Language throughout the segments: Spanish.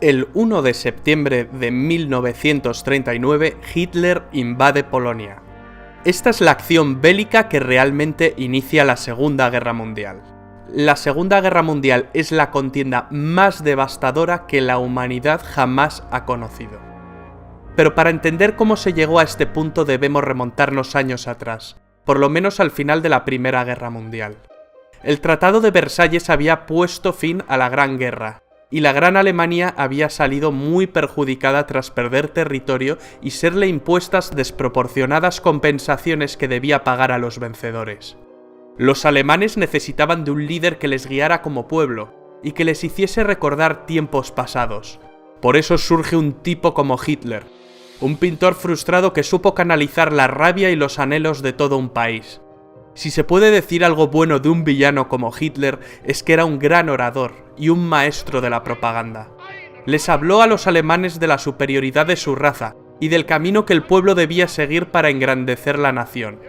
El 1 de septiembre de 1939, Hitler invade Polonia. Esta es la acción bélica que realmente inicia la Segunda Guerra Mundial. La Segunda Guerra Mundial es la contienda más devastadora que la humanidad jamás ha conocido. Pero para entender cómo se llegó a este punto debemos remontarnos años atrás, por lo menos al final de la Primera Guerra Mundial. El Tratado de Versalles había puesto fin a la Gran Guerra, y la Gran Alemania había salido muy perjudicada tras perder territorio y serle impuestas desproporcionadas compensaciones que debía pagar a los vencedores. Los alemanes necesitaban de un líder que les guiara como pueblo y que les hiciese recordar tiempos pasados. Por eso surge un tipo como Hitler, un pintor frustrado que supo canalizar la rabia y los anhelos de todo un país. Si se puede decir algo bueno de un villano como Hitler, es que era un gran orador y un maestro de la propaganda. Les habló a los alemanes de la superioridad de su raza y del camino que el pueblo debía seguir para engrandecer la nación.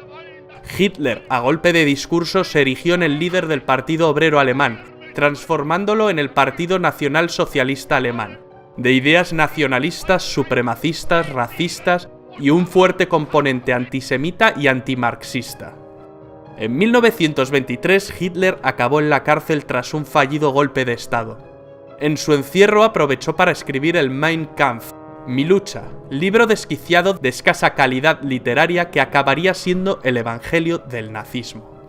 Hitler, a golpe de discurso, se erigió en el líder del Partido Obrero Alemán, transformándolo en el Partido Nacional Socialista Alemán, de ideas nacionalistas, supremacistas, racistas y un fuerte componente antisemita y antimarxista. En 1923, Hitler acabó en la cárcel tras un fallido golpe de Estado. En su encierro aprovechó para escribir el Mein Kampf, Mi lucha, libro desquiciado de escasa calidad literaria que acabaría siendo el evangelio del nazismo.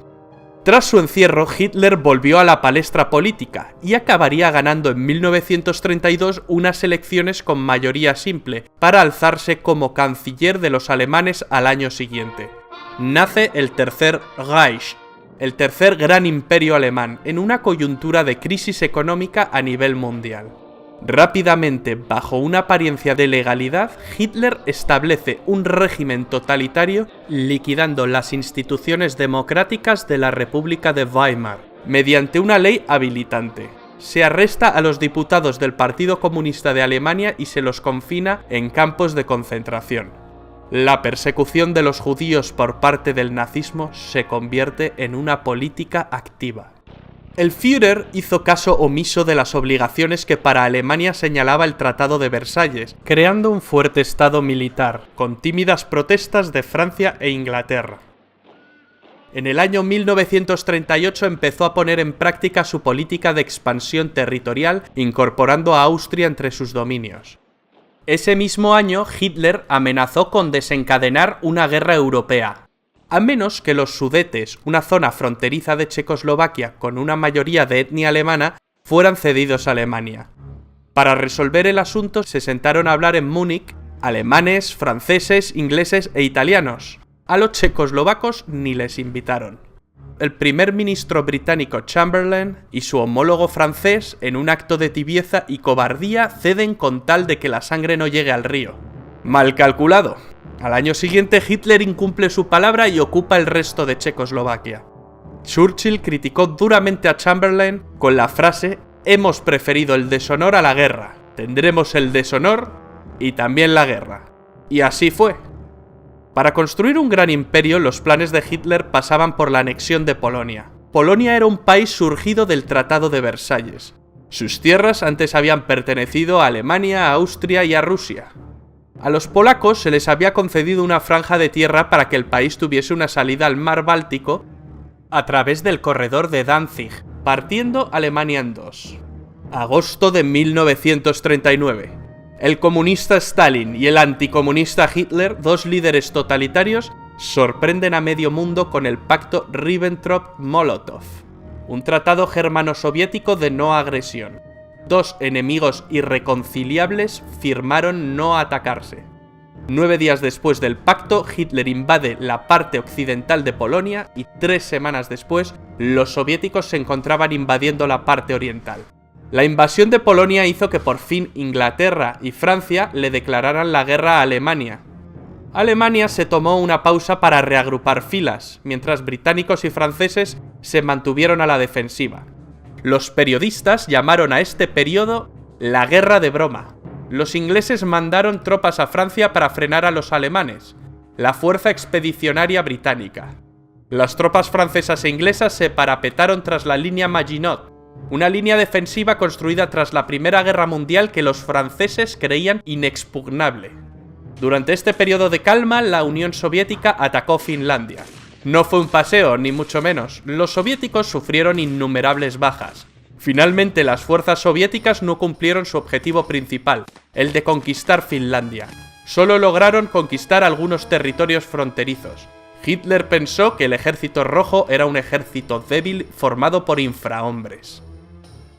Tras su encierro, Hitler volvió a la palestra política y acabaría ganando en 1932 unas elecciones con mayoría simple para alzarse como canciller de los alemanes al año siguiente. Nace el Tercer Reich, el tercer gran imperio alemán, en una coyuntura de crisis económica a nivel mundial. Rápidamente, bajo una apariencia de legalidad, Hitler establece un régimen totalitario liquidando las instituciones democráticas de la República de Weimar, mediante una ley habilitante. Se arresta a los diputados del Partido Comunista de Alemania y se los confina en campos de concentración. La persecución de los judíos por parte del nazismo se convierte en una política activa. El Führer hizo caso omiso de las obligaciones que para Alemania señalaba el Tratado de Versalles, creando un fuerte estado militar, con tímidas protestas de Francia e Inglaterra. En el año 1938 empezó a poner en práctica su política de expansión territorial, incorporando a Austria entre sus dominios. Ese mismo año, Hitler amenazó con desencadenar una guerra europea, a menos que los Sudetes, una zona fronteriza de Checoslovaquia con una mayoría de etnia alemana, fueran cedidos a Alemania. Para resolver el asunto se sentaron a hablar en Múnich alemanes, franceses, ingleses e italianos. A los checoslovacos ni les invitaron. El primer ministro británico Chamberlain y su homólogo francés, en un acto de tibieza y cobardía, ceden con tal de que la sangre no llegue al río. Mal calculado. Al año siguiente Hitler incumple su palabra y ocupa el resto de Checoslovaquia. Churchill criticó duramente a Chamberlain con la frase «Hemos preferido el deshonor a la guerra, tendremos el deshonor y también la guerra». Y así fue. Para construir un gran imperio, los planes de Hitler pasaban por la anexión de Polonia. Polonia era un país surgido del Tratado de Versalles. Sus tierras antes habían pertenecido a Alemania, a Austria y a Rusia. A los polacos se les había concedido una franja de tierra para que el país tuviese una salida al mar Báltico a través del corredor de Danzig, partiendo Alemania en dos. Agosto de 1939. El comunista Stalin y el anticomunista Hitler, dos líderes totalitarios, sorprenden a medio mundo con el pacto Ribbentrop-Molotov, un tratado germano-soviético de no agresión. Dos enemigos irreconciliables firmaron no atacarse. 9 días después del pacto, Hitler invade la parte occidental de Polonia y 3 semanas después, los soviéticos se encontraban invadiendo la parte oriental. La invasión de Polonia hizo que por fin Inglaterra y Francia le declararan la guerra a Alemania. Alemania se tomó una pausa para reagrupar filas, mientras británicos y franceses se mantuvieron a la defensiva. Los periodistas llamaron a este periodo la Guerra de Broma. Los ingleses mandaron tropas a Francia para frenar a los alemanes, la Fuerza Expedicionaria Británica. Las tropas francesas e inglesas se parapetaron tras la línea Maginot, una línea defensiva construida tras la Primera Guerra Mundial que los franceses creían inexpugnable. Durante este periodo de calma, la Unión Soviética atacó Finlandia. No fue un paseo, ni mucho menos. Los soviéticos sufrieron innumerables bajas. Finalmente, las fuerzas soviéticas no cumplieron su objetivo principal, el de conquistar Finlandia. Solo lograron conquistar algunos territorios fronterizos. Hitler pensó que el Ejército Rojo era un ejército débil formado por infrahombres.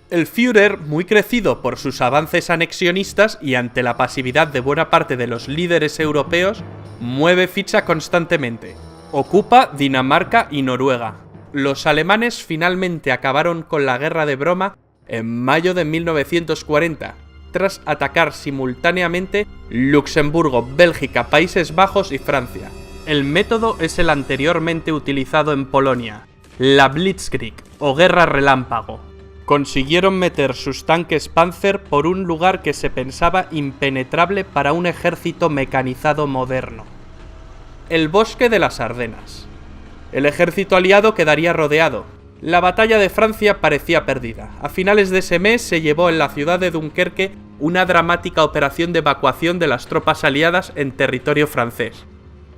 El Führer, muy crecido por sus avances anexionistas y ante la pasividad de buena parte de los líderes europeos, mueve ficha constantemente. Ocupa Dinamarca y Noruega. Los alemanes finalmente acabaron con la guerra de broma en mayo de 1940, tras atacar simultáneamente Luxemburgo, Bélgica, Países Bajos y Francia. El método es el anteriormente utilizado en Polonia, la Blitzkrieg o Guerra Relámpago. Consiguieron meter sus tanques Panzer por un lugar que se pensaba impenetrable para un ejército mecanizado moderno. El bosque de las Ardenas. El ejército aliado quedaría rodeado. La batalla de Francia parecía perdida. A finales de ese mes se llevó en la ciudad de Dunkerque una dramática operación de evacuación de las tropas aliadas en territorio francés.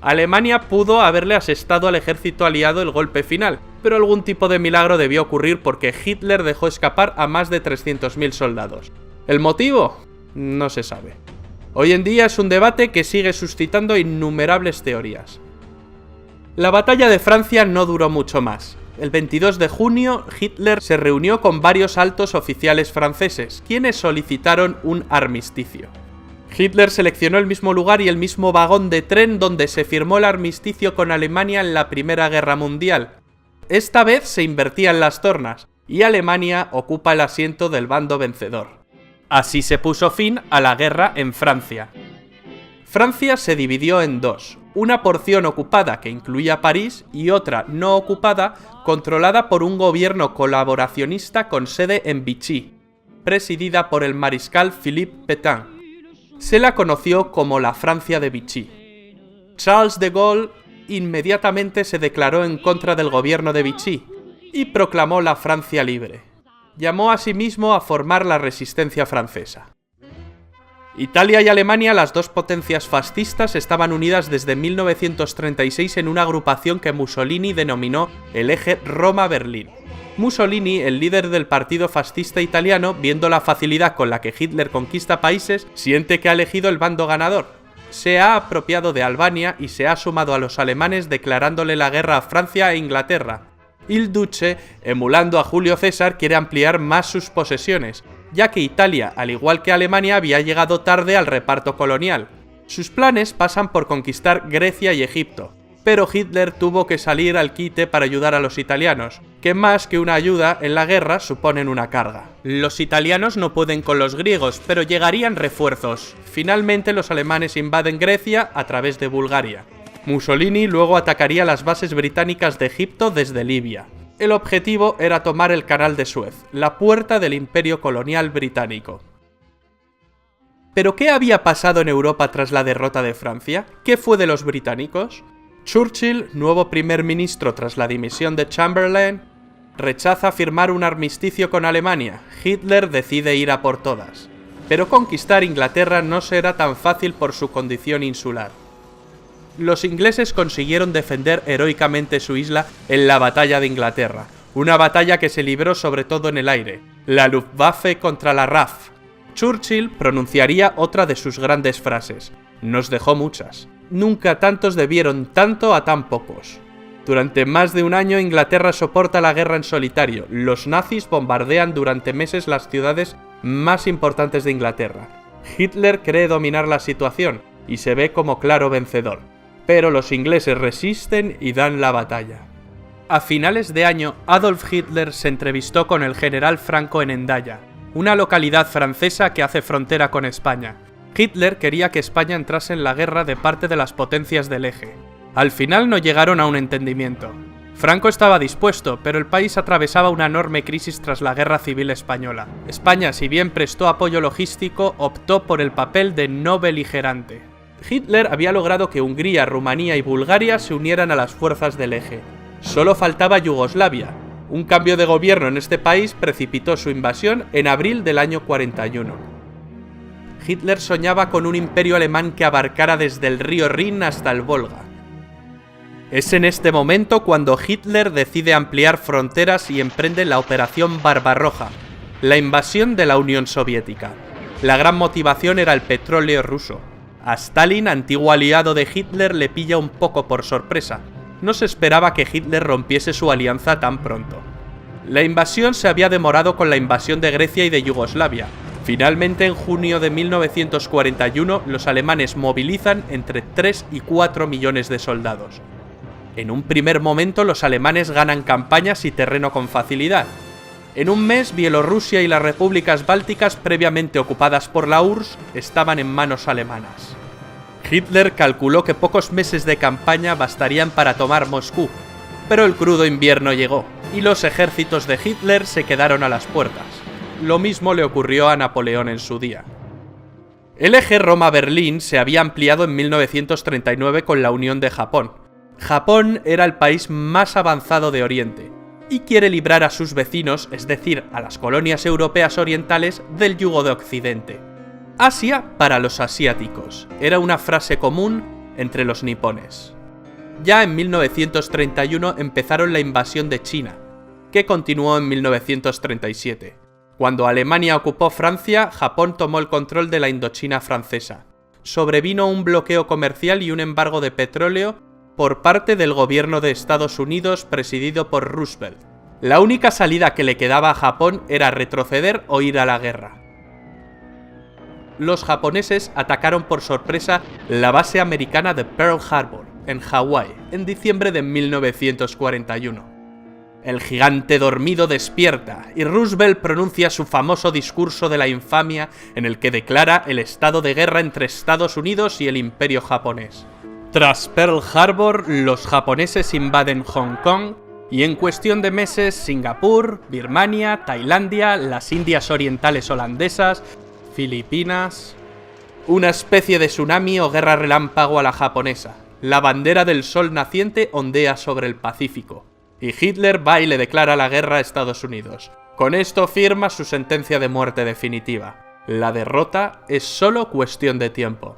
Alemania pudo haberle asestado al ejército aliado el golpe final, pero algún tipo de milagro debió ocurrir porque Hitler dejó escapar a más de 300.000 soldados. ¿El motivo? No se sabe. Hoy en día es un debate que sigue suscitando innumerables teorías. La batalla de Francia no duró mucho más. El 22 de junio, Hitler se reunió con varios altos oficiales franceses, quienes solicitaron un armisticio. Hitler seleccionó el mismo lugar y el mismo vagón de tren donde se firmó el armisticio con Alemania en la Primera Guerra Mundial. Esta vez se invertían las tornas, y Alemania ocupa el asiento del bando vencedor. Así se puso fin a la guerra en Francia. Francia se dividió en dos, una porción ocupada que incluía París y otra no ocupada controlada por un gobierno colaboracionista con sede en Vichy, presidida por el mariscal Philippe Pétain. Se la conoció como la Francia de Vichy. Charles de Gaulle inmediatamente se declaró en contra del gobierno de Vichy y proclamó la Francia libre. Llamó asimismo a formar la resistencia francesa. Italia y Alemania, las dos potencias fascistas, estaban unidas desde 1936 en una agrupación que Mussolini denominó el eje Roma-Berlín. Mussolini, el líder del partido fascista italiano, viendo la facilidad con la que Hitler conquista países, siente que ha elegido el bando ganador. Se ha apropiado de Albania y se ha sumado a los alemanes declarándole la guerra a Francia e Inglaterra. Il Duce, emulando a Julio César, quiere ampliar más sus posesiones, ya que Italia, al igual que Alemania, había llegado tarde al reparto colonial. Sus planes pasan por conquistar Grecia y Egipto, pero Hitler tuvo que salir al quite para ayudar a los italianos, que más que una ayuda en la guerra suponen una carga. Los italianos no pueden con los griegos, pero llegarían refuerzos. Finalmente los alemanes invaden Grecia a través de Bulgaria. Mussolini luego atacaría las bases británicas de Egipto desde Libia. El objetivo era tomar el Canal de Suez, la puerta del imperio colonial británico. ¿Pero qué había pasado en Europa tras la derrota de Francia? ¿Qué fue de los británicos? Churchill, nuevo primer ministro tras la dimisión de Chamberlain, rechaza firmar un armisticio con Alemania. Hitler decide ir a por todas. Pero conquistar Inglaterra no será tan fácil por su condición insular. Los ingleses consiguieron defender heroicamente su isla en la batalla de Inglaterra, una batalla que se libró sobre todo en el aire, la Luftwaffe contra la RAF. Churchill pronunciaría otra de sus grandes frases: "Nos dejó muchas. Nunca tantos debieron tanto a tan pocos". Durante más de un año Inglaterra soporta la guerra en solitario. Los nazis bombardean durante meses las ciudades más importantes de Inglaterra. Hitler cree dominar la situación y se ve como claro vencedor. Pero los ingleses resisten y dan la batalla. A finales de año, Adolf Hitler se entrevistó con el general Franco en Hendaya, una localidad francesa que hace frontera con España. Hitler quería que España entrase en la guerra de parte de las potencias del eje. Al final no llegaron a un entendimiento. Franco estaba dispuesto, pero el país atravesaba una enorme crisis tras la Guerra Civil Española. España, si bien prestó apoyo logístico, optó por el papel de no beligerante. Hitler había logrado que Hungría, Rumanía y Bulgaria se unieran a las fuerzas del eje. Solo faltaba Yugoslavia, Un cambio de gobierno en este país precipitó su invasión en abril del año 41. Hitler soñaba con un imperio alemán que abarcara desde el río Rin hasta el Volga. Es en este momento cuando Hitler decide ampliar fronteras y emprende la Operación Barbarroja, la invasión de la Unión Soviética. La gran motivación era el petróleo ruso. A Stalin, antiguo aliado de Hitler, le pilla un poco por sorpresa. No se esperaba que Hitler rompiese su alianza tan pronto. La invasión se había demorado con la invasión de Grecia y de Yugoslavia. Finalmente, en junio de 1941, los alemanes movilizan entre 3 y 4 millones de soldados. En un primer momento, los alemanes ganan campañas y terreno con facilidad. En un mes, Bielorrusia y las repúblicas bálticas previamente ocupadas por la URSS estaban en manos alemanas. Hitler calculó que pocos meses de campaña bastarían para tomar Moscú, pero el crudo invierno llegó, y los ejércitos de Hitler se quedaron a las puertas. Lo mismo le ocurrió a Napoleón en su día. El eje Roma-Berlín se había ampliado en 1939 con la unión de Japón. Japón era el país más avanzado de Oriente, y quiere librar a sus vecinos, es decir, a las colonias europeas orientales, del yugo de Occidente. Asia para los asiáticos, era una frase común entre los nipones. Ya en 1931 empezaron la invasión de China, que continuó en 1937. Cuando Alemania ocupó Francia, Japón tomó el control de la Indochina francesa. Sobrevino un bloqueo comercial y un embargo de petróleo por parte del gobierno de Estados Unidos presidido por Roosevelt. La única salida que le quedaba a Japón era retroceder o ir a la guerra. Los japoneses atacaron por sorpresa la base americana de Pearl Harbor, en Hawái, en diciembre de 1941. El gigante dormido despierta y Roosevelt pronuncia su famoso discurso de la infamia en el que declara el estado de guerra entre Estados Unidos y el Imperio japonés. Tras Pearl Harbor, los japoneses invaden Hong Kong y en cuestión de meses Singapur, Birmania, Tailandia, las Indias Orientales holandesas, Filipinas... Una especie de tsunami o guerra relámpago a la japonesa. La bandera del sol naciente ondea sobre el Pacífico. Y Hitler va y le declara la guerra a Estados Unidos. Con esto firma su sentencia de muerte definitiva. La derrota es solo cuestión de tiempo.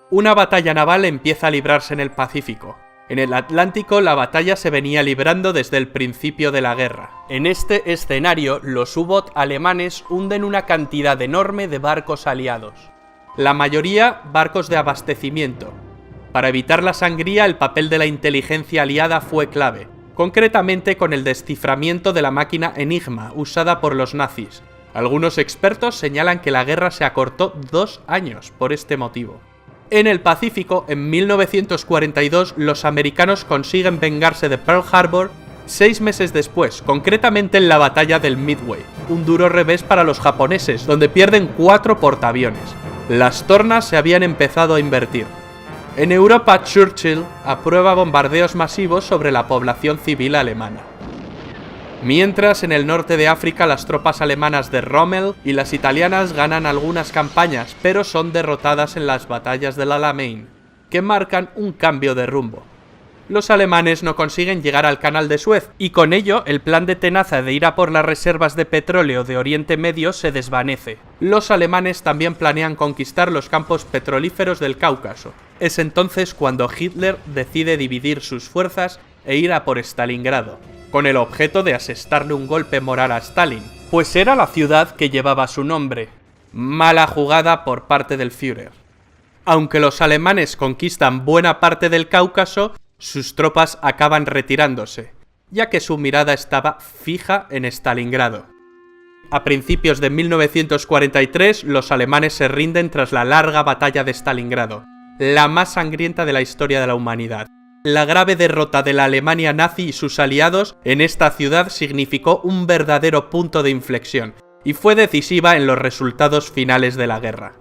Una batalla naval empieza a librarse en el Pacífico. En el Atlántico la batalla se venía librando desde el principio de la guerra. En este escenario, los U-Boot alemanes hunden una cantidad enorme de barcos aliados. La mayoría barcos de abastecimiento. Para evitar la sangría, el papel de la inteligencia aliada fue clave. Concretamente con el desciframiento de la máquina Enigma usada por los nazis. Algunos expertos señalan que la guerra se acortó 2 años por este motivo. En el Pacífico, en 1942, los americanos consiguen vengarse de Pearl Harbor 6 meses después, concretamente en la batalla del Midway, un duro revés para los japoneses, donde pierden 4 portaaviones. Las tornas se habían empezado a invertir. En Europa, Churchill aprueba bombardeos masivos sobre la población civil alemana. Mientras, en el norte de África, las tropas alemanas de Rommel y las italianas ganan algunas campañas, pero son derrotadas en las batallas del Alamein, que marcan un cambio de rumbo. Los alemanes no consiguen llegar al Canal de Suez, y con ello el plan de Tenaza de ir a por las reservas de petróleo de Oriente Medio se desvanece. Los alemanes también planean conquistar los campos petrolíferos del Cáucaso. Es entonces cuando Hitler decide dividir sus fuerzas e ir a por Stalingrado, con el objeto de asestarle un golpe moral a Stalin, pues era la ciudad que llevaba su nombre. Mala jugada por parte del Führer. Aunque los alemanes conquistan buena parte del Cáucaso, sus tropas acaban retirándose, ya que su mirada estaba fija en Stalingrado. A principios de 1943, los alemanes se rinden tras la larga batalla de Stalingrado, la más sangrienta de la historia de la humanidad. La grave derrota de la Alemania nazi y sus aliados en esta ciudad significó un verdadero punto de inflexión, y fue decisiva en los resultados finales de la guerra.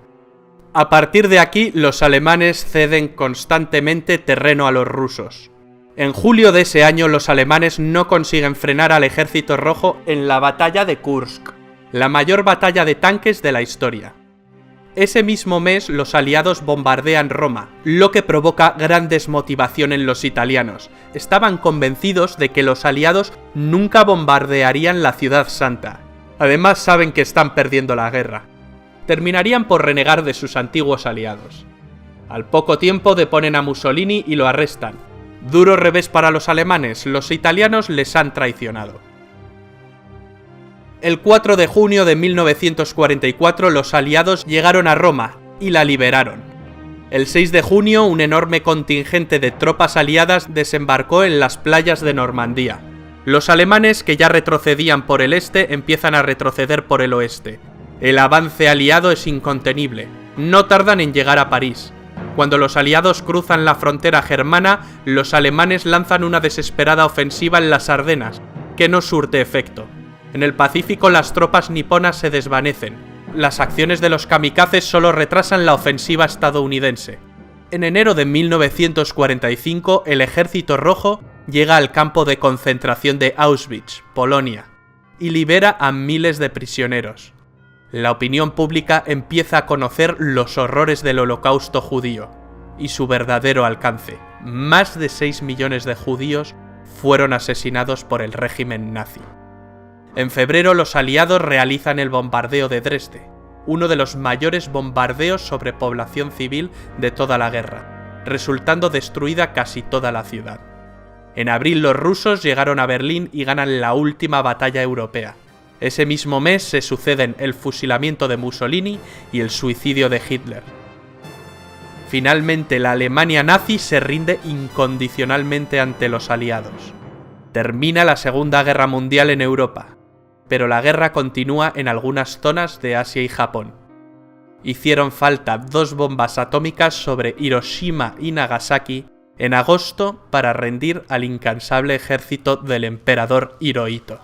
A partir de aquí, los alemanes ceden constantemente terreno a los rusos. En julio de ese año, los alemanes no consiguen frenar al ejército rojo en la batalla de Kursk, la mayor batalla de tanques de la historia. Ese mismo mes los aliados bombardean Roma, lo que provoca gran desmotivación en los italianos. Estaban convencidos de que los aliados nunca bombardearían la ciudad santa. Además saben que están perdiendo la guerra. Terminarían por renegar de sus antiguos aliados. Al poco tiempo deponen a Mussolini y lo arrestan. Duro revés para los alemanes, los italianos les han traicionado. El 4 de junio de 1944 los aliados llegaron a Roma y la liberaron. El 6 de junio un enorme contingente de tropas aliadas desembarcó en las playas de Normandía. Los alemanes, que ya retrocedían por el este, empiezan a retroceder por el oeste. El avance aliado es incontenible. No tardan en llegar a París. Cuando los aliados cruzan la frontera germana, los alemanes lanzan una desesperada ofensiva en las Ardenas, que no surte efecto. En el Pacífico las tropas niponas se desvanecen. Las acciones de los kamikazes solo retrasan la ofensiva estadounidense. En enero de 1945, el Ejército Rojo llega al campo de concentración de Auschwitz, Polonia, y libera a miles de prisioneros. La opinión pública empieza a conocer los horrores del Holocausto judío y su verdadero alcance. Más de 6 millones de judíos fueron asesinados por el régimen nazi. En febrero los aliados realizan el bombardeo de Dresde, uno de los mayores bombardeos sobre población civil de toda la guerra, resultando destruida casi toda la ciudad. En abril los rusos llegaron a Berlín y ganan la última batalla europea. Ese mismo mes se suceden el fusilamiento de Mussolini y el suicidio de Hitler. Finalmente la Alemania nazi se rinde incondicionalmente ante los aliados. Termina la Segunda Guerra Mundial en Europa, pero la guerra continúa en algunas zonas de Asia y Japón. Hicieron falta 2 bombas atómicas sobre Hiroshima y Nagasaki en agosto para rendir al incansable ejército del emperador Hirohito.